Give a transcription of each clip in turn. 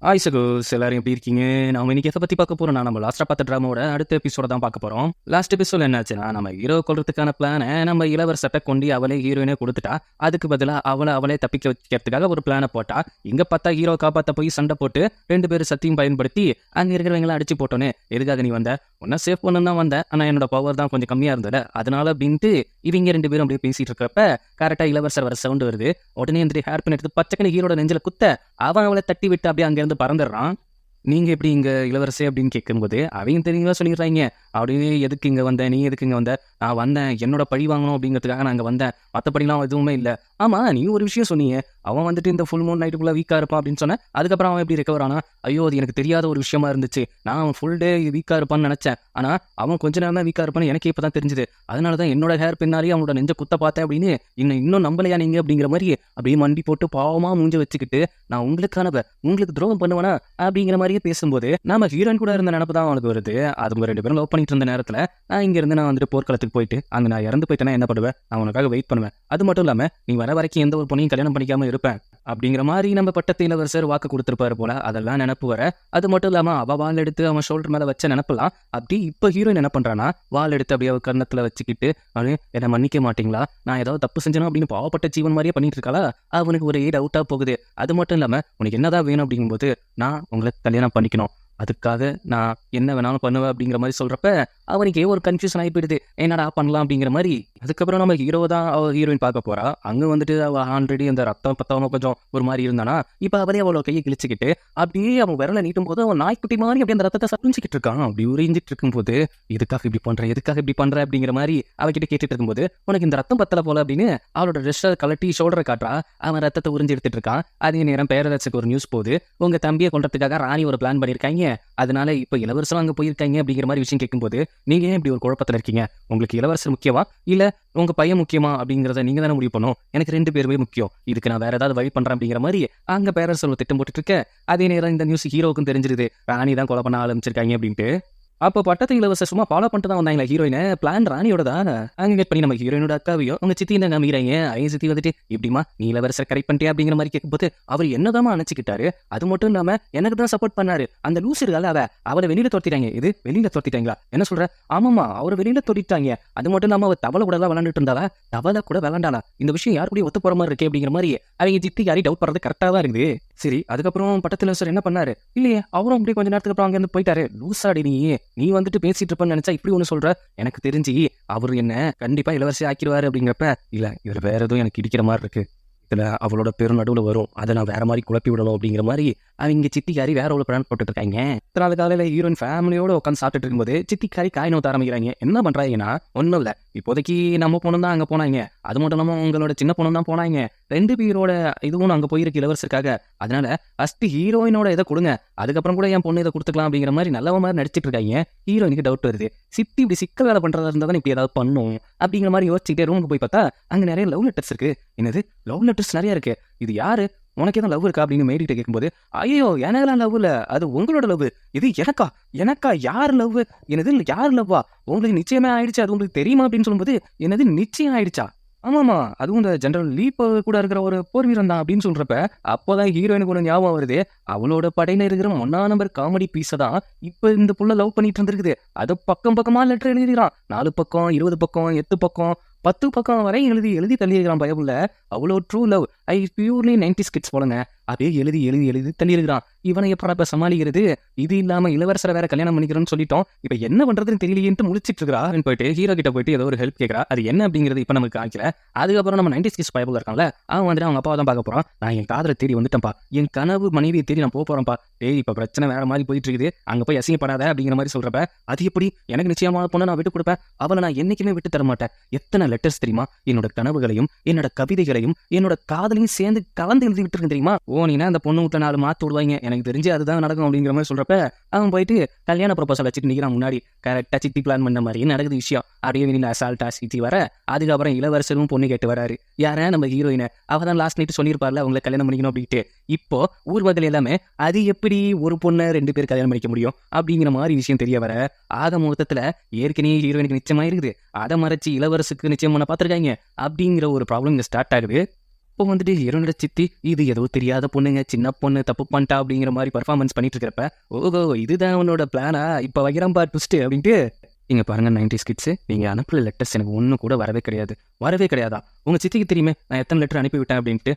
சகோஸ் எல்லாரும் எப்படி இருக்கீங்க? நாம இன்னைக்கு எதை பத்தி பார்க்க போறோம்னா, நம்ம லாஸ்டா பார்த்த ட்ராமாவோட அடுத்த எபிசோட தான் பார்க்க போறோம். லாஸ்ட் எபிசோட் என்னாச்சுன்னா, நம்ம ஹீரோ கொல்றதுக்கான பிளானை நம்ம இளவரசர்ட்ட கொண்டு அவளே ஹீரோயினே கொடுத்துட்டா. அதுக்கு பதிலா அவளே தப்பிக்க வைக்கிறதுக்காக ஒரு பிளானை போட்டா. இங்க பார்த்தா ஹீரோ காப்பாத்த போய் சண்டை போட்டு 2 பேரும் சத்தியம் பயன்படுத்தி அங்க இருக்கிறவங்களை அடிச்சு போட்டோன்னே, எதுக்காக நீ வந்த? உன்ன சேஃப் பண்ண தான் வந்தேன். ஆனா என்னோட பவர் தான் கொஞ்சம் கம்மியா இருந்தது, அதனால அப்படின்ட்டு இவங்க 2 பேரும் அப்படியே பேசிட்டு இருக்கிறப்ப கரெக்டா இளவரசர் வர சவுண்ட் வருது. உடனே இந்த ஹேர் பின் எடுத்து பச்சைக்கணி ஹீரோட நெஞ்சில குத்த அவன் அவளை தட்டி விட்டு அப்படியே அங்க இருந்து பறந்துடுறான். நீங்க எப்படி இங்க இளவரசே அப்படின்னு கேட்கும்போது அவங்க தெரியுங்களா சொல்லிடுறாங்க. அப்படியே எதுக்கு இங்க வந்த, நீ எதுக்கு இங்க வந்த? நான் வந்தேன் என்னோட பழி வாங்கணும் அப்படிங்கிறதுக்காக நான் இங்க வந்தேன், மற்றபடிலாம் எதுவுமே இல்லை. ஆமா, நீ ஒரு விஷயம் சொன்னீங்க, அவன் வந்துட்டு இந்த ஃபுல் மூன் நைட்டுக்குள்ள வீக்கா இருப்பான் அப்படின்னு சொன்னேன். அதுக்கப்புறம் அவன் எப்படி ரெக்கவர் ஆனா? ஐயோ, அது எனக்கு தெரியாத ஒரு விஷயமா இருந்துச்சு. நான் அவன் ஃபுல் டே வீக்கா இருப்பான்னு நினைச்சேன். ஆனா அவன் கொஞ்ச நேரம் தான் வீக்கா இருப்பான்னு எனக்கே இப்பதான் தெரிஞ்சுது. அதனாலதான் என்னோட ஹேர் பின்னாலே அவனோட நெஞ்ச குத்த பார்த்தேன் அப்படின்னு. இன்னும் நம்பலையா நீங்க அப்படிங்கிற மாதிரி அப்படியே மண்டி போட்டு பாவமா மூஞ்ச வச்சுக்கிட்டு, நான் உங்களுக்கானவ, உங்களுக்கு துரோகம் பண்ணுவேனா அப்படிங்கிற மாதிரியே பேசும்போது நம்ம ஹீரோயின் கூட இருந்த நினைப்பு தான் அவனுக்கு வருது. அது 2 பேரும் லவ் பண்ணிட்டு இருந்த நேரத்துல இங்க இருந்து நான் வந்துட்டு போர்க்களத்துக்கு போயிட்டு அங்க நான் இறந்து போயிட்டேன்னா என்ன பண்ணுவேன்? நான் உனக்காக வெயிட் பண்ணுவேன். அது மட்டும் இல்லாம நீ வர வரைக்கும் எந்த ஒரு பொண்ணையும் கல்யாணம் பண்ணிக்காம இருப்பேன் அப்படிங்கிற மாதிரி நம்ம பட்டத்து இளவரசர் வாக்கு கொடுத்திருப்பாரு போல. அதெல்லாம் நினப்பு வர. அது மட்டும் இல்லாம அவ வால் எடுத்து அவன் ஷோல்டர் மேல வச்ச நினப்பலாம். அப்படி இப்ப ஹீரோயின் என்ன பண்றானா, வால் எடுத்து அப்படியே அவ கன்னத்துல வச்சுக்கிட்டு, அவனு என்ன மன்னிக்க மாட்டீங்களா, நான் ஏதாவது தப்பு செஞ்சேனா அப்படின்னு பாவப்பட்ட ஜீவன் மாதிரியே பண்ணிட்டு இருக்காளா. அவனுக்கு ஒரே டவுட்டா போகுது. அது மட்டும் இல்லாம உனக்கு என்னதான் வேணும் அப்படிங்கும்போது, நான் உங்களை கல்யாணம் பண்ணிக்கணும், அதுக்காக நான் என்ன வேணாலும் பண்ணுவேன் அப்படிங்கிற மாதிரி சொல்றப்ப அவனுக்கே ஒரு கன்ஃபியூஷன் ஆகி போயிடுது, என்னடா பண்ணலாம் அப்படிங்கிற மாதிரி. அதுக்கப்புறம் நம்ம ஹீரோ தான் ஹீரோயின் பார்க்க போறா. அங்க வந்துட்டு அவ ஆல்ரெடி அந்த ரத்தம் பத்தவங்க கொஞ்சம் ஒரு மாதிரி இருந்தானா, இப்ப அவளே அவளோட கையை கிழிச்சுக்கிட்டு அப்படியே அவன் விரலை நீட்டும் போது அவன் நாய்க்குட்டி மாதிரி அப்படியே அந்த ரத்தத்தை சப்பிச்சுக்கிட்டு இருக்கான். அப்படி உறிஞ்சிட்டு இருக்கும்போது, எதுக்காக இப்படி பண்ற அப்படிங்கிற மாதிரி அவகிட்ட கேட்டுட்டு இருக்கும்போது, உனக்கு இந்த ரத்தம் பத்தல போல அப்படின்னு அவளோட ட்ரெஸ்ஸை கலட்டி ஷோல்டரை காட்டுறா. அவன் ரத்தத்தை உறிஞ்சி எடுத்துட்டு இருக்கான். அதே நேரம் பேரரசுக்கு ஒரு நியூஸ் போகுது, உங்க தம்பியை கொண்டதுக்காக ராணி ஒரு பிளான் பண்ணியிருக்காங்க, அதனால இப்ப இளவரசரும் அங்க போயிருக்காங்க அப்படிங்கிற மாதிரி விஷயம் கேட்கும்போது, நீங்க ஏன் இப்படி ஒரு குழப்பத்துல இருக்கீங்க? உங்களுக்கு இளவரசர் முக்கியமா இல்ல உங்க பையன் முக்கியமா அப்படிங்கறத நீங்க தானே முடிவு பண்ணும். எனக்கு 2 பேருமே முக்கியம், இதுக்கு நான் வேற ஏதாவது வழி பண்றேன் அப்படிங்கிற மாதிரி அங்க பேரரசர் திட்டம் போட்டுட்டு இருக்க. அதே நேரம் இந்த நியூஸ் ஹீரோவுக்கும் தெரிஞ்சிருது, ராணி தான் கொலை பண்ண ஆரம்பிச்சிருக்காங்க அப்படின்ட்டு. அப்போ பட்டத்து இளவரசர் சும்மா ஃபாலோ பண்ணிட்டு தான் வந்தாங்களா ஹீரோயினை, பிளான் ராணியோட தான். அங்க கட் பண்ணி நம்ம ஹீரோயினோட அக்காவையும் அவங்க சித்தி தான் காமிக்கிறாங்க. ஐயன் சித்தி வந்துட்டு, இப்படிமா நீ இளவரசர் கரெக்ட் பண்ணிட்டியா அப்படிங்கிற மாதிரி கேட்கும்போது அவர் என்னதான் நினைச்சுக்கிட்டாரு. அது மட்டும் இல்லாம எனக்கு தான் சப்போர்ட் பண்ணாரு. அந்த லூஸ் இருக்கால அவளை வெளியில துரத்திட்டாங்க. இது வெளியில துரத்திட்டாங்களா? என்ன சொல்ற? ஆமாமா, அவரை வெளியில துரத்திட்டாங்க. அது மட்டும் இல்லாம அவர் தவளை கூட தான் விளாண்டுட்டு இருந்தாளா, தவளை கூட விளாண்டாளா? இந்த விஷயம் யாரு கூட ஒத்து போற மாதிரி இருக்கே அப்படிங்கிற மாதிரி அவங்க சித்தி யாரையும் டவுட் பண்றது கரெக்டா தான் இருக்குது. சரி, அதுக்கப்புறம் பட்டத்து இளவரசர் என்ன பண்ணாரு? இல்லையே, அவரும் அப்படியே கொஞ்ச நேரத்துக்கு அப்புறம் அங்க இருந்து போயிட்டாரு. லூசாடி நீ வந்துட்டு பேசிட்டு இருப்பேன்னு நினைச்சா இப்படி ஒண்ணு சொல்ற? எனக்கு தெரிஞ்சு அவரு என்ன கண்டிப்பா இளவரசி ஆக்கிடுவாரு அப்படிங்கிறப்ப, இல்ல இவர் வேற எதுவும் எனக்கு இடிக்கிற மாதிரி இருக்கு, இதுல அவளோட பேரும் நடுவில் வரும், அதை நான் வேற மாதிரி குழப்பி விடணும் அப்படிங்கிற மாதிரி அவங்க சித்திக்காரி வேற ஒரு பிளான் போட்டுட்டு இருக்காங்க. நாள் காலையில ஹீரோயின் ஃபேமிலியோட உட்காந்து சாப்பிட்டுட்டு இருக்கும்போது சித்திக்காரி காய் நோத்த ஆரம்பிக்கிறாங்க. என்ன பண்றாங்கன்னா, ஒன்றும் இல்லை, இப்போதைக்கு நம்ம பொண்ணு தான் அங்க போனாங்க, அது மட்டும் இல்லாம உங்களோட சின்ன பொண்ணு தான் போனாங்க, 2 பேரோட இதுவும் அங்க போயிருக்கு இளவரசருக்காக, அதனால ஃபர்ஸ்ட் ஹீரோயினோட இதை கொடுங்க, அதுக்கப்புறம் கூட என் பொண்ணு இதை கொடுத்துக்கலாம் அப்படிங்கிற மாதிரி நல்லவ மாதிரி நடிச்சிட்டு இருக்காங்க. ஹீரோயினுக்கு டவுட் வருது, சித்தி இப்படி சிக்கல் வேலை பண்றதா இருந்தா தான் இப்படி ஏதாவது பண்ணும் அப்படிங்கிற மாதிரி யோசிச்சுட்டே ரூமுக்கு போய் பார்த்தா அங்க நிறைய லவ் லெட்டர்ஸ் இருக்கு. என்னது, லவ் லெட்டர்ஸ் நிறைய இருக்கு? இது யாரு, உனக்கு எதுவும் லவ் இருக்கா அப்படின்னு மேடிட்ட கேட்கும்போது, ஐயோ எனக்கெல்லாம் லவ் இல்ல, அது உங்களோட லவ். இது எனக்கா யார் லவ்? என்னது யார் லவ்வா? உங்களுக்கு நிச்சயமே ஆயிடுச்சு, அது உங்களுக்கு தெரியுமா அப்படின்னு சொல்லும்போது, என்னது நிச்சயம் ஆயிடுச்சா? ஆமாமா, அதுவும் இந்த ஜெனரல் லீப் கூட இருக்கிற ஒரு போர் வீரன் தான் அப்படின்னு சொல்றப்ப அப்போதான் ஹீரோயினுக்கு ஒரு ஞாபகம் வருது, அவளோட படையில இருக்கிற 1ஆம் நம்பர் காமெடி பீஸை தான் இப்ப இந்த புள்ள லவ் பண்ணிட்டு இருந்திருக்குது. அது பக்கமா லெட்டர் எழுதிக்கிறான், 4 பக்கம் 20 பக்கம் 8 பக்கம் 10 பக்கம் வரை எழுதி தள்ளியிருக்கிறான் பயப்புள்ள. அவ்வளோ ட்ரூ லவ், ஐ பியூர்லி 90s கிட்ஸ் போலங்க. அப்படியே எழுதி தள்ளியிருக்கிறான். இவனை எப்ப சமாளிக்கிறது? இது இல்லாம இளவரசரை வேற கல்யாணம் பண்ணிக்கிறோன்னு சொல்லிட்டோம், இப்ப என்ன பண்றதுன்னு தெரியலையேன்ட்டு முழிச்சிட்டு இருக்கிறா. போயிட்டு ஹீரோ கிட்ட போயிட்டு ஏதோ ஒரு ஹெல்ப் கேட்கறா. அது என்ன அப்படிங்கிறது இப்ப நமக்கு காய்க்கல. அதுக்கப்புறம் நம்ம 90s கிட்ஸ் பயப்புல இருக்காங்களே, அவன் வந்துட்டு அவங்க அப்பா தான் பார்க்க போறான். நான் என் காதலை தேடி வந்துட்டேன்ப்பா, என் கனவு மனைவியை தேடி நான் போறேன்ப்பா. டேய், இப்ப பிரச்சனை வேற மாதிரி போயிட்டு இருக்குது, அங்க போய் அசிங்கப்படாத அப்படிங்கிற மாதிரி சொல்றப்ப, அது எப்படி, எனக்கு நிச்சயமான பொண்ணை நான் விட்டு கொடுப்பேன், அவளை நான் என்னைக்குமே விட்டு தர மாட்டேன். எத்தனை லெட்டர்ஸ் தெரியுமா, என்னோட கனவுகளையும் என்னோட கவிதைகளையும் என்னோட காதலையும் சேர்ந்து கலந்து எழுதி விட்டுருக்கு தெரியுமா? ஓனினா அந்த பொண்ணு வீட்டுல 4 மாத்து விடுவாங்க, எனக்கு தெரிஞ்சு அதுதான் நடக்கும் அப்படிங்கிற மாதிரி சொல்றப்ப அவன் போயிட்டு கல்யாண ப்ரொபோசல் வச்சுட்டு நிக்கிறான் முன்னாடி. கரெக்டா சித்தி பிளான் பண்ண மாதிரி நடக்குது விஷயம். அப்படியே வெளியில அசால்ட்டா சித்தி வர, அதுக்கப்புறம் இளவரசரும் பொண்ணு கேட்டு வராரு. யார, நம்ம ஹீரோயினை. அவதான் லாஸ்ட் நைட் சொல்லியிருப்பார்ல அவங்களை கல்யாணம் பண்ணிக்கணும் அப்படின்ட்டு. இப்போ ஊர் மக்கள் எல்லாமே அது எப்படி ஒரு பொண்ணை 2 பேர் கல்யாணம் பண்ணிக்க முடியும் அப்படிங்கிற மாதிரி விஷயம் தெரிய வர, ஆக மொத்தத்துல ஏற்கனவே ஹீரோயினுக்கு நிச்சயமா இருக்குது, அதை மறைச்சு இளவரசுக்கு நிச்சயம் பண்ண பார்த்திருக்காங்க அப்படிங்கிற ஒரு ப்ராப்ளம் இங்க ஸ்டார்ட் ஆகுது. இப்போ வந்துட்டு ஹீரோனோட சித்தி இது ஏதோ தெரியாத பொண்ணுங்க, சின்ன பொண்ணு தப்பு பண்ணிட்டா அப்படிங்கிற மாதிரி பர்ஃபார்மன்ஸ் பண்ணிட்டு இருக்கிறப்ப, ஓஹோ இதுதான் உன்னோட பிளானா, இப்போ வைக்கிறேன் பா ட்விஸ்ட் அப்படின்ட்டு. இங்க பாருங்க 90s கிட்ஸ், நீங்க அனுப்புற லெட்டர்ஸ் எனக்கு ஒன்றும் கூட வரவே கிடையாது. வரவே கிடையாதா? உங்க சித்திக்கு தெரியுமே நான் எத்தனை லெட்டர் அனுப்பிவிட்டேன் அப்படின்ட்டு.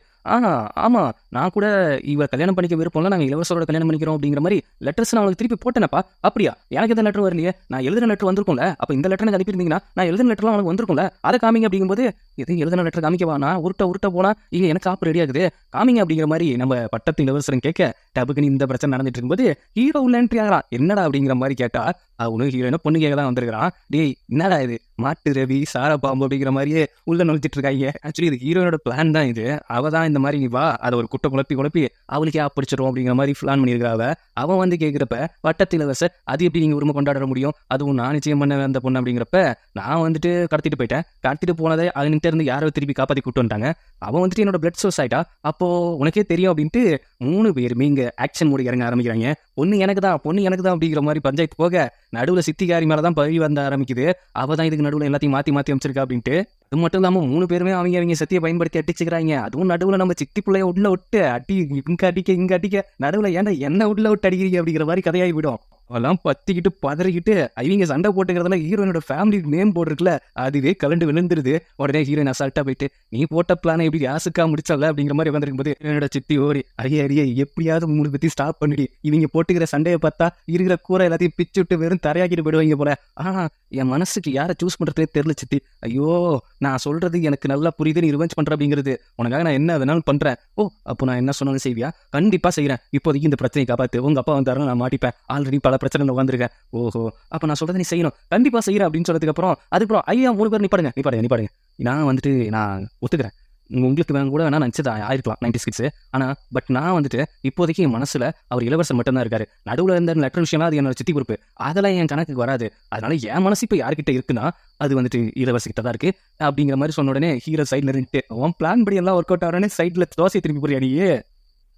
ஆமா நான் கூட இவ கல்யாணம் பண்ணிக்க விருப்பம்ல, நாங்கள் இளவரசரோட கல்யாணம் பண்ணிக்கிறோம் அப்படிங்கிற மாதிரி லெட்டர்ஸ் நான் உங்களுக்கு திருப்பி போட்டேனப்பா. அப்படியா? எனக்கு எந்த லெட்டர் வரலையே, நான் எழுதின லெட்டர் வந்திருக்கும்ல, அப்போ இந்த லெட்டர் எனக்கு அனுப்பியிருந்தீங்கன்னா நான் எழுதின லெட்டர்லாம் உங்களுக்கு வந்திருக்கும்ல, அதை காமிங்க அப்படிங்கும்போது எது எழுதின லெட்டர் காமிக்கவா? நான் உருட்ட போனா இங்க எனக்கு ஆப்பு ரெடி ஆகுது, காமிங்க அப்படிங்கிற மாதிரி நம்ம பட்டத்து இளவரசரன் கேட்க, டபுக்குன்னு இந்த பிரச்சனை நடந்துட்டு இருக்கும்போது ஹீரோ உள்ள என்ட்ரி ஆகிறான். என்னடா அப்படிங்கிற மாதிரி கேட்டா, அவனும் ஹீரோயினை பொண்ணு கேட்க தான் வந்திருக்கிறான். டேய் என்னடா இது, மாட்டு ரவி சார பாம்பு அப்படிங்கிற மாதிரியே உள்ள நுழைச்சிட்டு இருக்காங்க. ஆக்சுவலி இது ஹீரோனோட பிளான் தான். இது அவ தான் இந்த மாதிரி வா அதை ஒரு குட்டை குழப்பி அவளுக்கே பிடிச்சிடும் அப்படிங்கிற மாதிரி பிளான் பண்ணியிருக்காவ. அவன் வந்து கேட்குறப்ப பட்டத்து இளவரசர் அது எப்படி நீங்க உரிமை கொண்டாட முடியும், அதுவும் நான் நிச்சயம் பண்ண அந்த பொண்ணு அப்படிங்கிறப்ப, நான் வந்துட்டு கடத்திட்டு போயிட்டேன், கடத்திட்டு போனதை அதுகிட்ட இருந்து யாரோ திருப்பி காப்பாற்றி கூட்டு வந்துட்டாங்க, அவன் வந்துட்டு என்னோட பிளட் சோர்ஸ் ஆயிட்டா, அப்போ உனக்கே தெரியும் அப்படின்ட்டு 3 பேருமே இங்க ஆக்ஷன் மூடி இறங்க ஆரம்பிக்கிறாங்க. பொண்ணு எனக்கு தான் அப்படிங்கிற மாதிரி பஞ்சாயத்து போக, நடுவில் சித்திகாரி மேலே தான் பழி வந்த ஆரம்பிக்குது. அவ தான் இதுக்கு நடுவில் எல்லாத்தையும் மாற்றி அமைச்சிருக்கா அப்படின்ட்டு. அது மட்டும் இல்லாமல் 3 பேருமே அவங்க சத்தியை பயன்படுத்தி அடிச்சுக்கிறாங்க. அதுவும் நடுவில் நம்ம சித்தி பிள்ளைய உள்ள விட்டு இங்க அடிக்க நடுவில் ஏன்டா என்ன உள்ள விட்டு அடிக்கிறீங்க அப்படிங்கிற மாதிரி கதையாகி விடும். அவெல்லாம் பத்திக்கிட்டு பதறிக்கிட்டு அவங்க சண்டை போட்டுக்கிறதுல ஹீரோனோட ஃபேமிலி நேம் போட்டிருக்குல, அதுவே கலண்டு விழுந்துருது. உடனே ஹீரோயின் அசால்ட்டா போயிட்டு, நீ போட்ட பிளானை எப்படி யாசுக்கா முடிச்சல அப்படிங்கிற மாதிரி வந்திருக்கும் போது என்னோட சித்தி ஓடி, ஐயா எப்படியாவது 3 பத்தி ஸ்டாப் பண்ணிடி, இவங்க போட்டுக்கிற சண்டையை பார்த்தா இருக்கிற கூரை எல்லாத்தையும் பிச்சு விட்டு வெறும் தரையாக்கிட்டு போயிடுவாங்க போல. என் மனசுக்கு யாரை சூஸ் பண்றதே தெரியல சித்தி. ஐயோ நான் சொல்றது எனக்கு நல்லா புரியுது, நீ ரிவெஞ்ச் பண்ற அப்படிங்கிறது, உனக்காக நான் என்ன வேணாலும் பண்றேன். ஓ அப்போ நான் என்ன சொன்னாலும் செய்வியா? கண்டிப்பா செய்யறேன். இப்போதைக்கு இந்த பிரச்சனையை காப்பாத்து, உங்க அப்பா வந்தாருன்னு நான் மாட்டிப்பேன், ஆல்ரெடி பல பிரச்சனை உட்காந்துருக்கேன். ஓஹோ அப்ப நான் சொல்றதை நீ செய்யணும், கண்டிப்பா செய்யறேன் அப்படின்னு சொன்னதுக்கு அப்புறம் அதுக்கப்புறம் ஐயா 3 பேர் நிப்பாடுங்க, நான் வந்துட்டு நான் ஒத்துக்கிறேன், உங்களுக்கு வேணும் கூட வேணா நினச்சது ஆயிருக்கலாம் 90s கிட்ஸ். ஆனால் பட் நான் வந்துட்டு இப்போதைக்கு என் மனசில் அவர் இளவரசர் மட்டும்தான் இருக்காரு. நடுவில் இருந்த லெட்டர் விஷயம்லாம் அது என்னோட சித்தி பொறுப்பு, அதெல்லாம் என் கணக்குக்கு வராது. அதனால என் மனசு இப்போ யார்கிட்ட இருக்குன்னா அது வந்துட்டு இளவரசிக்கிட்ட தான் இருக்கு அப்படிங்கிற மாதிரி சொன்ன உடனே ஹீரோ சைடில் இருந்துட்டு அவன் பிளான் படி எல்லாம் ஒர்க் அவுட் ஆகிறோன்னே சைடில் தோசை திரும்பி போறியா நீ?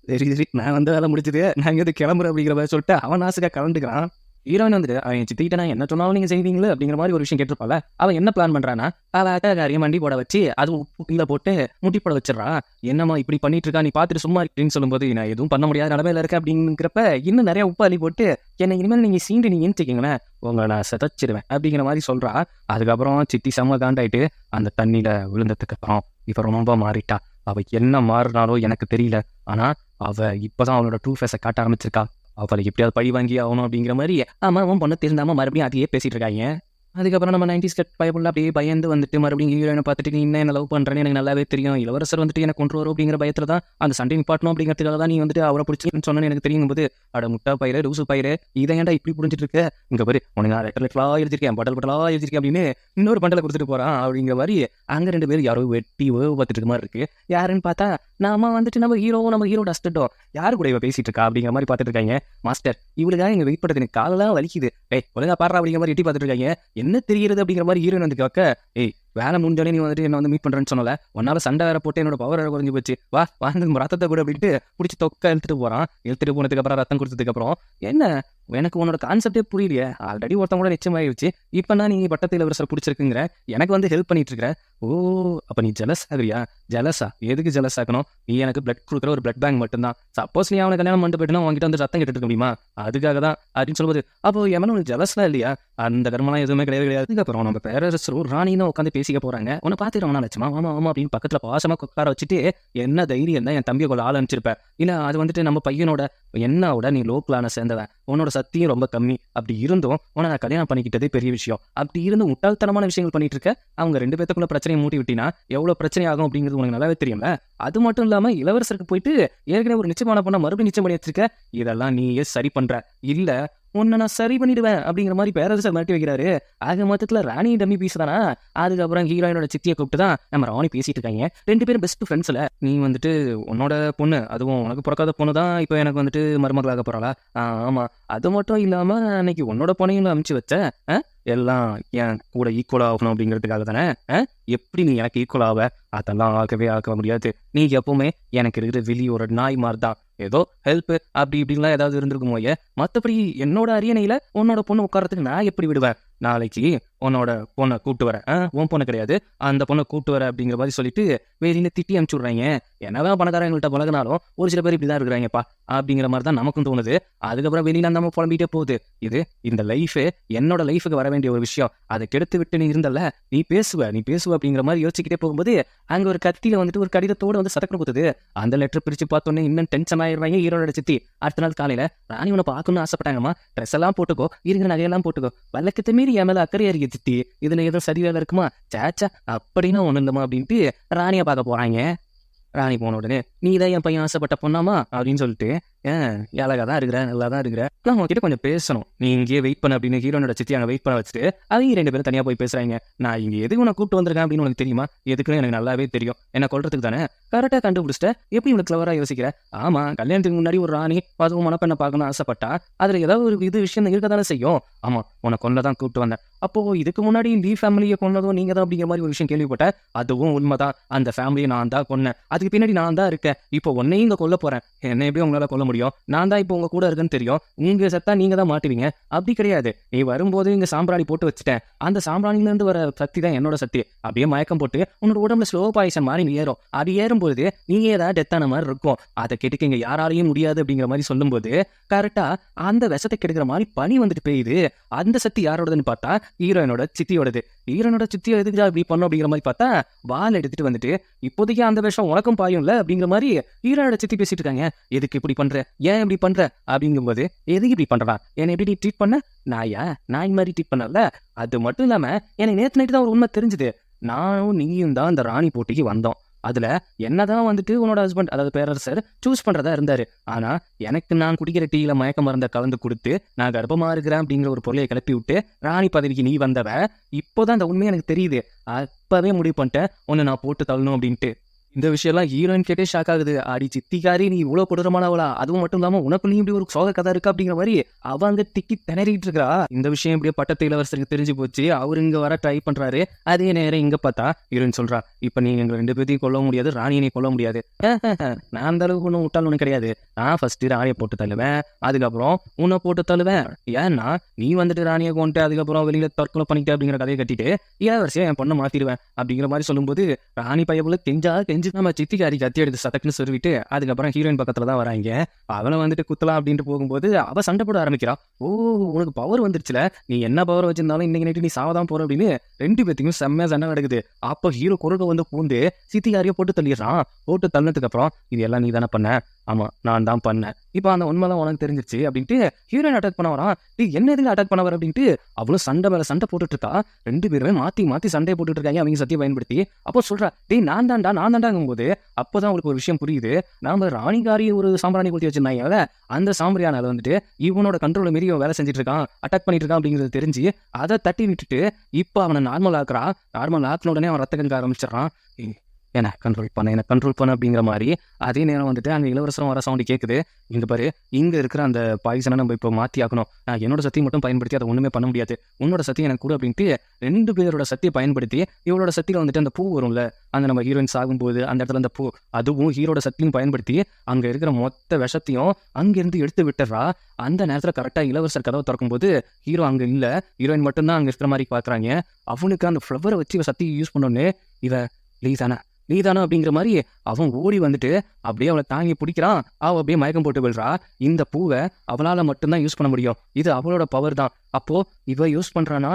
சரி நான் வந்து வேலை முடிச்சது, நான் இங்கே கிளம்புறேன் அப்படிங்கிற மாதிரி சொல்லிட்டு அவன் ஆசைக்காக கலந்துக்கிறான். ஹீரோயின் வந்துட்டு அவன் சித்திக்கிட்ட நான் என்ன சொன்னாலும் நீங்க செய்வீங்களே அப்படிங்கிற மாதிரி ஒரு விஷயம் கேட்டிருப்பால. அவன் என்ன பிளான் பண்றானா, அவன் மண்டி போட வச்சு அதுவும் உப்புல போட்டு முட்டி போட வச்சிடறான். என்னம்மா இப்படி பண்ணிட்டு இருக்கா, நீ பார்த்துட்டு சும்மா அப்படின்னு சொல்லும்போது நான் எதுவும் பண்ண முடியாத நிலமையில இருக்கேன் அப்படிங்கிறப்ப இன்னும் நிறைய உப்பு அள்ளி போட்டு என்ன இனிமேல் நீங்க சீண்டு நீங்க ஏன்ச்சிக்கிங்களேன் உங்களை நான் செதச்சிடுவேன் அப்படிங்கிற மாதிரி சொல்றா. அதுக்கப்புறம் சித்தி செம்ம காண்டாயிட்டு அந்த தண்ணியில விழுந்ததுக்கு அப்புறம் இப்ப ரொம்ப மாறிட்டா. அவ என்ன மாறினாலோ எனக்கு தெரியல, ஆனா அவ இப்பதான் அவளோட ட்ரூ ஃபேஸை காட்ட ஆரம்பிச்சிருக்கா. அவளுக்கு எப்படியாவது பழி வாங்கி ஆகணும் அப்படிங்கிற மாதிரி அவன் பொண்ணு தெரிந்தாம மறுபடியும் அதையே பேசிட்டு இருக்காங்க. அதுக்கப்புறம் நம்ம 90s கட் பயப்புள்ள அப்படியே பயந்து வந்துட்டு மறுபடியும் ஹீரோயினை பார்த்துட்டு நீ என்ன லவ் பண்ணுறேன்னு எனக்கு நல்லாவே தெரியும், இளவரசர் வந்துட்டு எனக்கு கொண்டு வரும் அப்படிங்கிற பயத்தில் தான் அந்த சண்டை நிப்பாட்டணும் அப்படிங்கிறதுக்காக தான் நீ வந்துட்டு அவரை பிடிச்சின்னு சொன்னேன்னு எனக்கு தெரியும் போது, அட முட்டா பயிரு லூசு பயிரு இதை ஏன்டா இப்படி புரிஞ்சிட்டு இருக்க, இங்கே பாரு உனக்கு நான் லெட்டர்லாம் எழுதிருக்கேன் பட்டலாக எழுதிருக்கேன் அப்படின்னு இன்னொரு பண்டலை கொடுத்துட்டு போகிறான் அப்படிங்கிற மாதிரி. அங்கே 2 பேரும் யாரோ வெட்டி பார்த்துட்டு இருக்க மாதிரி இருக்கு. யாருன்னு பார்த்தா நாம வந்துட்டு நம்ம ஹீரோட அஸ்டோ யாரு கூட இவ பேசிட்டு இருக்கா அப்படிங்கிற மாதிரி பார்த்துட்டு இருக்காங்க. மாஸ்டர் இவளுக்காக இங்கே வெயிட் பண்ணுறது எனக்கு காலெல்லாம் வலிக்குது, ஒழுங்கா பாடுறா அப்படிங்கிற மாதிரி எட்டி பார்த்துட்டு இருக்காங்க. என்ன தெரிகிறது அப்படிங்கிற மாதிரி ஹீரோயின் வந்து கேட்க, ஏய் வேலை முடிஞ்சோடனே நீ வந்துட்டு என்ன வந்து மீட் பண்றேன்னு சொன்னல, ஒன்னால சண்டை வேற போட்டு என்னோட பவர் வேற குறைஞ்சு போச்சு, வா வாழ்ந்து ரத்தத்தை கூட அப்படின்ட்டு பிடிச்சி தொக்க இழுத்துட்டு போறான். இழுத்துட்டு போனதுக்கு அப்புறம் ரத்தம் கொடுத்ததுக்கு அப்புறம் என்ன எனக்கு உன்னோட கான்செப்டே புரியலையே, ஆல்ரெடி ஒருத்தவங்க கூட நிச்சயமாயிடுச்சு, இப்போ நான் நீ பட்டத்து இளவரசர் பிடிச்சிருக்குங்கிற எனக்கு வந்து ஹெல்ப் பண்ணிட்டு இருக்கிற. ஓ அப்ப நீ ஜெலஸ் ஆகுறியா? ஜெலஸா? எதுக்கு ஜெலஸ் ஆகணும்? நீ எனக்கு பிளட் கொடுக்குற ஒரு பிளட் பேங்க் மட்டும்தான். சப்போஸ் நீ அவனை கல்யாணம் பண்ணிட்டு போயிட்டுனா உங்ககிட்ட வந்து ரத்தம் கேட்டுட்டு இருக்க முடியுமா? அதுக்காக தான் அப்படின்னு சொல்லும்போது அப்போ எவனும் உனக்கு ஜெலஸ்லாம் இல்லையா? அந்த கர்மலாம் எதுவுமே கிடையாது. அதுக்கப்புறம் நம்ம பேரரசரும் ராணின்னு உட்காந்து பேசிக்க போறாங்க. உன்னை பார்த்துட்டு லட்சமா ஆமா ஆமா அப்படின்னு பக்கத்துல பாசமா உட்கார வச்சுட்டு, என்ன தைரியம் தான் என் தம்பியை கொள்ள ஆள் அனுப்பிச்சிருப்ப, இல்ல அது வந்துட்டு நம்ம பையனோட என்னோட நீ லோக்கலான சேர்ந்தவன், உன்னோட சத்தியம் ரொம்ப கம்மி, அப்படி இருந்தும் உன்னை நான் கல்யாணம் பண்ணிக்கிட்டதே பெரிய விஷயம், அப்படி இருந்தும் முட்டாள்தனமான விஷயங்கள் பண்ணிட்டு இருக்க, அவங்க 2 பேத்துக்குள்ள பிரச்சனையை மூட்டி விட்டினா எவ்வளவு பிரச்சனை ஆகும் அப்படிங்கிறது உனக்கு நல்லாவே தெரியும்ல. அது மட்டும் இல்லாம இளவரசருக்கு போயிட்டு ஏற்கனவே ஒரு நிச்சயமான பொண்ணை மறுபடியும் நிச்சயம் பண்ணி வச்சிருக்க, இதெல்லாம் நீயே சரி பண்ற இல்ல உன்னை நான் சரி பண்ணிடுவேன் அப்படிங்கிற மாதிரி பேரரசர் மாட்டி வைக்கிறாரு. ஆக மொத்தத்துல ராணி டம்மி பீஸ் தானா. அதுக்கப்புறம் ஹீரோயினோட சித்தியை கூப்பிட்டு தான் நம்ம ராணி பேசிட்டு இருக்காங்க. 2 பேரும் பெஸ்ட் ஃப்ரெண்ட்ஸ்ல. நீ வந்துட்டு உன்னோட பொண்ணு, அதுவும் உனக்கு பிறக்காத பொண்ணு தான் இப்போ எனக்கு வந்துட்டு மருமகளாக போறாளா? ஆமா, அது மட்டும் இல்லாம அன்னைக்கு உன்னோட பொண்ணையும் அனுப்பிச்சு வச்ச, எல்லாம் என் கூட ஈக்குவல் ஆகணும் அப்படிங்கிறதுக்காக தானே. எப்படி நீ எனக்கு ஈக்குவல் ஆக? அதெல்லாம் ஆக முடியாது. நீ எப்பவுமே எனக்கு இருக்கிற வெளியே ஒரு நாய் மாதிரி தான். ஏதோ ஹெல்ப் அப்படி இப்படின்லாம் ஏதாவது இருந்திருக்குமோ, மற்றபடி என்னோட அரியணையில உன்னோட பொண்ணு உட்காரத்துக்கு நான் எப்படி விடுவேன்? நாளைக்கு உன்னோட பொண்ணை கூப்பிட்டு வரேன், உன் பொண்ணு கிடையாது அந்த பொண்ணை கூப்பிட்டு வர அப்படிங்கிற மாதிரி சொல்லிட்டு வெளியில திட்டி அனுப்பிச்சு விட்றாங்க. என்னதான் பணக்காரங்கள்ட்ட பழகினாலும் ஒரு சில பேர் இப்படிதான் இருக்கிறாங்கப்பா அப்படிங்கிற மாதிரி தான் நமக்கும் தோணுது. அதுக்கப்புறம் வெளியில நம்ம புலம்பிட்டே போகுது. இது இந்த லைஃபு என்னோட லைஃபுக்கு வர வேண்டிய ஒரு விஷயம், அதை கெடுத்து விட்டு நீ இருந்தல்ல, நீ பேசுவ அப்படிங்கிற மாதிரி யோசிச்சுக்கிட்டே போகும்போது அங்க ஒரு கத்தியில வந்துட்டு ஒரு கடிதத்தோட வந்து சதக்கணும் குத்துது. அந்த லெட்டர் பிரிச்சு பார்த்தோன்னே இன்னும் டென்ஷன் ஆயிடுறாங்க ஹீரோட சித்தி. அடுத்த நாள் காலையில ராணி உன்னை பார்க்கணும்னு ஆசைப்பட்டாங்கம்மா, ட்ரெஸ் எல்லாம் போட்டுக்கோ, இருக்கிற நகையெல்லாம் போட்டுக்கோ, வழக்கத்தை மீறி என் மேல அக்கறையா இருக்கு சித்தி, இதுல ஏதோ சரி வேலை இருக்குமா, சேச்சா அப்படின்னா ஒண்ணு இல்லமா அப்படின்ட்டு ராணியை பார்க்க போறாங்க. ராணி போன உடனே நீ தான் என் பையன் ஆசைப்பட்ட பொண்ணாமா அப்படின்னு சொல்லிட்டு ஏழகா தான் இருக்கிற, நல்லா தான் இருக்கிற, நான் உங்ககிட்ட கொஞ்சம் பேசணும், நீ இங்கேயே வெயிட் பண்ண அப்படின்னு ஹீரோனோட சித்தி அங்கே வெயிட் பண்ண வச்சுட்டு அவங்க 2 பேரும் தனியாக போய் பேசுறாங்க. நான் இங்கே எதுக்கு உனக்கு கூப்பிட்டு வந்திருக்கேன் அப்படின்னு உனக்கு தெரியுமா, எதுக்குன்னு எனக்கு நல்லாவே தெரியும், என்ன கொல்றதுக்கு தானே, கரெக்டாக கண்டுபிடிச்சிட்ட, எப்படி இவனுக்கு கிளவராக யோசிக்கிற, ஆமா கல்யாணத்துக்கு முன்னாடி ஒரு ராணி அதுவும் மனப்பெண்ணை பார்க்கணும்னு ஆசைப்பட்டா அதில் ஏதாவது ஒரு விஷயம் இருக்க தானே செய்யும், ஆமா உனக்கு கொல்ல தான் கூப்பிட்டு வந்தேன், அப்போ இதுக்கு முன்னாடி லீ ஃபேமிலியை கொண்டதும் நீங்க தான் அப்படிங்கிற மாதிரி ஒரு விஷயம் கேள்விப்பட்டேன், அதுவும் உண்மைதான், அந்த ஃபேமிலியை நான் தான் கொன்னேன், அதுக்கு பின்னாடி நான் தான் இருக்கேன், இப்போ உன்னையும் இங்கே கொல்ல போறேன், என்ன எப்படி உங்களால கொல்ல முடியும், நான் தான் இப்போ உங்க கூட இருக்குன்னு தெரியும், நீங்க செத்தா நீங்க தான் மாட்டுவீங்க, அப்படி கிடையாது, நீ வரும்போது இங்க சாம்பிராணி போட்டு வச்சுட்டேன், அந்த சாம்பிராணில இருந்து வர சக்தி தான் என்னோட சக்தி, அப்படியே மயக்கம் போட்டு உன்னோட உடம்புல ஸ்லோ பாய்சன் மாதிரி நீ ஏறும், அது ஏறும்போது நீங்க ஏதாவது டெத்தான மாதிரி இருக்கும், அதை கெடுக்க இங்க யாராலையும் முடியாது அப்படிங்கிற மாதிரி சொல்லும்போது கரெக்டா அந்த விஷத்தை கெடுக்கிற மாதிரி பனி வந்துட்டு பெய்யுது. அந்த சக்தி யாரோடதுன்னு பார்த்தா ஹீரோயினோட சித்தியோடது. ஹீரோனோட சித்தியோ எதுக்கு இப்படி பண்ணும் அப்படிங்கிற மாதிரி பார்த்தா வால் எடுத்துட்டு வந்துட்டு இப்போதைக்கு அந்த விஷம் உனக்கும் பாயும்ல அப்படிங்கிற மாதிரி ஹீரோனோட சித்தி பேசிட்டு இருக்காங்க. எதுக்கு இப்படி பண்ற, ஏன் இப்படி பண்ற அப்படிங்கும்போது எதுக்கு இப்படி பண்றா, என்னை எப்படி நீ ட்ரீட் பண்ண, நாய் மாதிரி ட்ரீட் பண்ணல, அது மட்டும் இல்லாம எனக்கு நேற்று நைட்டு தான் ஒரு உண்மை தெரிஞ்சுது, நானும் நீயும் தான் அந்த ராணி போட்டிக்கு வந்தோம், அதுல என்னதான் வந்துட்டு உன்னோட ஹஸ்பண்ட் அதாவது பேரரசர் சூஸ் பண்றதா இருந்தாரு, ஆனா எனக்கு நான் குடிக்கிற டீல மயக்க மருந்த கலந்து கொடுத்து நான் கர்ப்பமா இருக்கிறேன் அப்படிங்கிற ஒரு பொருளையை கிளப்பி விட்டு ராணி பதவிக்கு நீ வந்தவ, இப்போதான் அந்த உண்மை எனக்கு தெரியுது, அப்பவே முடிவு பண்ணிட்டேன் உன்னை நான் போட்டு தள்ளணும் அப்படின்ட்டு. இந்த விஷயம்லாம் ஹீரோயின் கேட்டே ஷாக் ஆகுது. அடி சித்திக்காரி நீ இவ்வளவு கொடூரமானவளா, அதுவும் மட்டும் இல்லாம உனக்கு நீ இப்படி ஒரு சோக கதை இருக்கா அப்படிங்கிற மாதிரி அவங்க திக்கி திணறிட்டு இருக்கா. இந்த விஷயம் இப்படியே பட்டத்து இளவரசருக்கு தெரிஞ்சு போச்சு. அவரு இங்க வர ட்ரை பண்றாரு. அதே நேரம் இங்க பார்த்தா ஹீரோயின் சொல்றா, இப்ப நீங்க எங்க 2 பேரையும் கொல்ல முடியாது, ராணியை கொல்ல முடியாது, நான் அந்த அளவுக்கு ஒன்றும் விட்டால் ஒண்ணு கிடையாது, நான் ஃபர்ஸ்ட் ராணியை போட்டு தள்ளுவேன், அதுக்கப்புறம் உன்னை போட்டு தள்ளுவேன், ஏன்னா நீ வந்துட்டு ராணியை கொண்டு அதுக்கப்புறம் வெளியில தற்கொலை பண்ணிட்டு அப்படிங்கிற கதையை கட்டிட்டு இளவரசியா என் பொண்ணை மாத்திடுவேன் அப்படிங்கிற மாதிரி சொல்லும்போது ராணி பையப்புல கெஞ்சு நம்ம சித்திக்காரி கத்தி எடுத்து சதக்குன்னு சொல்லிட்டு அதுக்கப்புறம் ஹீரோயின் பக்கத்துல தான் வராங்க. அவனை வந்துட்டு குத்தலாம் அப்படின்ட்டு போகும்போது அவ சண்டை போட ஆரம்பிக்கிறா. ஓ உனக்கு பவர் வந்துருச்சுல, நீ என்ன பவர் வச்சிருந்தாலும் இன்னைக்கு நைட்டு நீ சாவதான் போற அப்படின்னு 2 பேத்துக்கும் செம்மையா சண்டை நடக்குது. அப்போ ஹீரோ குறுக்க வந்து பூந்து சித்திக்காரியை போட்டு தள்ளிடுறான். போட்டு தள்ளினதுக்கு அப்புறம் இது எல்லாம் நீ தானே பண்ண, ஆமா நான் தான் பண்ணேன், இப்போ அந்த உண்மைதான் உனக்கு தெரிஞ்சிருச்சு அப்படின்ட்டு ஹீரோயின் அட்டாக் பண்ண வரான். என்ன எதுக்கு அட்டாக் பண்ண வர அப்படின்ட்டு அவ்வளவு சண்டை மேல சண்டை போட்டுட்டு இருக்கா. 2 பேருமே மாத்தி சண்டையை போட்டுட்டு இருக்காங்க அவங்க சத்தியை பயன்படுத்தி. அப்போ சொல்றா, நான் தாண்டாங்கும் போது அப்போதான் உங்களுக்கு ஒரு விஷயம் புரியுது, நாம ராணிகாரி ஒரு சாம்பிராணி கொளுத்தி வச்சிருந்தாங்க, அந்த சாம்பிராணியால வந்துட்டு இவனோட கண்ட்ரோல மீறி வேலை செஞ்சுட்டு இருக்கான், அட்டாக் பண்ணிட்டு இருக்கான் அப்படிங்கிறது தெரிஞ்சு அதை தட்டி விட்டுட்டு இப்போ அவனை நார்மல் ஆக்குறான். நார்மல் ஆக்கின உடனே அவன் ரத்த கங்க ஆரம்பிச்சிடறான். என்ன கண்ட்ரோல் பண்ண அப்படிங்கிற மாதிரி. அதே நேரம் வந்துட்டு அங்கே இளவரசரம் வர சவுண்டு கேட்குது. இங்க பாரு, இங்க இருக்கிற அந்த பாய்சனை நம்ம இப்போ மாற்றி ஆக்கணும், நான் என்னோட சக்தியை மட்டும் பயன்படுத்தி அதை ஒண்ணுமே பண்ண முடியாது, உன்னோட சக்தி எனக்கு கூட அப்படின்ட்டு 2 பேரோட சக்தியை பயன்படுத்தி இவளோட சக்தியில வந்துட்டு அந்த பூ வரும்ல, அந்த நம்ம ஹீரோயின் சாகும்போது அந்த இடத்துல அந்த பூ, அதுவும் ஹீரோட சக்தியும் பயன்படுத்தி அங்க இருக்கிற மொத்த விஷத்தையும் அங்கிருந்து எடுத்து விட்டுறா. அந்த நேரத்துல கரெக்டா இளவரசர் கதவை திறக்கும் போது ஹீரோ அங்க இல்ல, ஹீரோயின் மட்டும்தான் அங்க இருக்கிற மாதிரி பாக்குறாங்க. அவனுக்கு அந்த ஃப்ளவரை வச்சு சக்தியை யூஸ் பண்ணோன்னு இவ நீதானா அப்படிங்கிற மாதிரி அவன் ஓடி வந்துட்டு அப்படியே அவளை தாங்கி பிடிக்கிறான். அவள் அப்படியே மயக்கம் போட்டு விழுறா. இந்த பூவை அவளால மட்டும்தான் யூஸ் பண்ண முடியும், இது அவளோட பவர் தான். அப்போ இவ யூஸ் பண்றானா,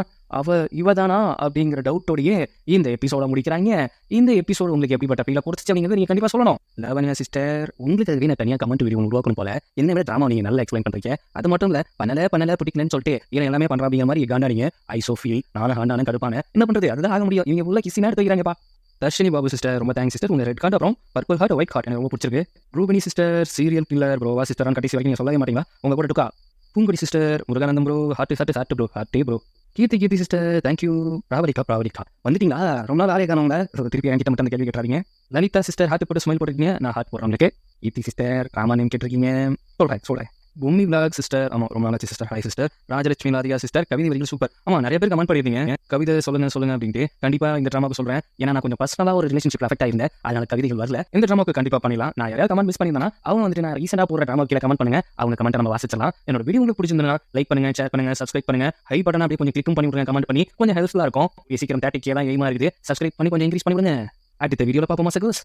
இவதானா அப்படிங்கிற டவுட்டோடையே இந்த எபிசோட முடிக்கிறாங்க. இந்த எபிசோடு உங்களுக்கு எப்படிப்பட்ட ஃபீலை கொடுத்துச்சு அப்படிங்கிறது நீங்க கண்டிப்பா சொல்லணும். லவன்யா சிஸ்டர், உங்களுக்கு அதுவே நான் தனியாக கமெண்ட் வீடியோ உருவாக்கணும் போல, என்ன விட டிராமா நீங்க நல்லா எக்ஸ்பிளைன் பண்றீங்க. அது மட்டும் இல்ல பண்ணல பிடிக்கலன்னு சொல்லிட்டு இவன் எல்லாமே பண்றா அப்படிங்கிற மாதிரி காண்டாடிங்க. ஐ சோஃபி நானும் ஹாண்டான கடுப்பான என்ன பண்றது, அதுதான் ஆக முடியும். இவங்க உள்ள கிசி நேரம் தூக்கிறாங்கப்பா. தர்ஷினி பாபு சிஸ்டர், ரொம்ப தேங்க்ஸ் சிஸ்டர். உங்க ரெட் கார்டு அப்புறம் பர்பிள் ஹார்ட் ஒயிட் ஹார்ட் எனக்கு ரொம்ப பிடிச்சிருக்கு. ரூபினி சிஸ்டர், சீரியல் கில்லர் ப்ரோவா சிஸ்டர், கடைசி வரைக்கும் நீங்க சொல்லவே மாட்டீங்களா, உங்க கூட இருக்கா. Poongudi sister, Muruganandam bro, heart bro, ஹார்ட்டே ப்ரோ. Keerthi sister, thank you. ப்ராவரிக்கா வந்துட்டீங்களா, ரொம்ப நாள் ஆளே காணவங்க, திருப்பி என்கிட்ட மட்டும் அந்த கேள்வி கேட்டாங்க. லலிதா சிஸ்டர், ஹார்ட் போட்டு ஸ்மைல் போட்டுருக்கீங்க, நான் ஹார்ட் போடுறேன். கீர்த்தி சிஸ்டர், ராமா நேம் கேட்டிருக்கீங்க, சொல்றேன். பூமி விலாக் சிஸ்டர், ஆமா ரொம்ப நாளாச்சு சிஸ்டர், ஹாய் சிஸ்டர். ராஜலட்சுமி லாரியா சிஸ்டர், கவிதை வரிகள் சூப்பர். ஆமா நிறைய பேர் கமெண்ட் பண்ணியிருந்தீங்க கவிதை சொல்லுங்க சொல்லுங்க அப்படின்ட்டு. கண்டிப்பா இந்த ட்ராமாக்கு சொல்றேன், ஏன்னா நான் கொஞ்சம் பர்சனலா ஒரு ரிலேஷன்ஷிப்ல அஃபெக்ட் ஆயிருந்தேன், அதனால கவிதைகள் வரல. இந்த ட்ராமாக்கு கண்டிப்பா பண்ணிடலாம். நான் யாராவது கமெண்ட் மிஸ் பண்ணியிருந்தேன்னா அவங்க வந்துட்டு நான் ரீசெண்டா போடுற ட்ராமா கீழே கமெண்ட் பண்ணுங்க, அவங்க கமெண்ட் நம்ம வாசிச்சலாம். என்னோட வீடியோ உங்களுக்கு பிடிச்சிருந்தா லைக் பண்ணுங்க, ஷேர் பண்ணுங்க, சப்ஸ்கிரைப் பண்ணுங்க, ஹை பட்டன் அப்படியே கொஞ்சம் கிளிக்கும் பண்ணி விடுங்க, கமெண்ட் பண்ணி கொஞ்சம் ஹெல்ப்ஃபுல்லா இருக்கும். சீக்கிரம் 30K தான் எய்மா இருக்குது, சப்ஸ்கிரைப் பண்ணி கொஞ்சம் இன்க்ரீஸ் பண்ணி விடுங்க. அடுத்த வீடியோல பார்ப்போமா சகோஸ்.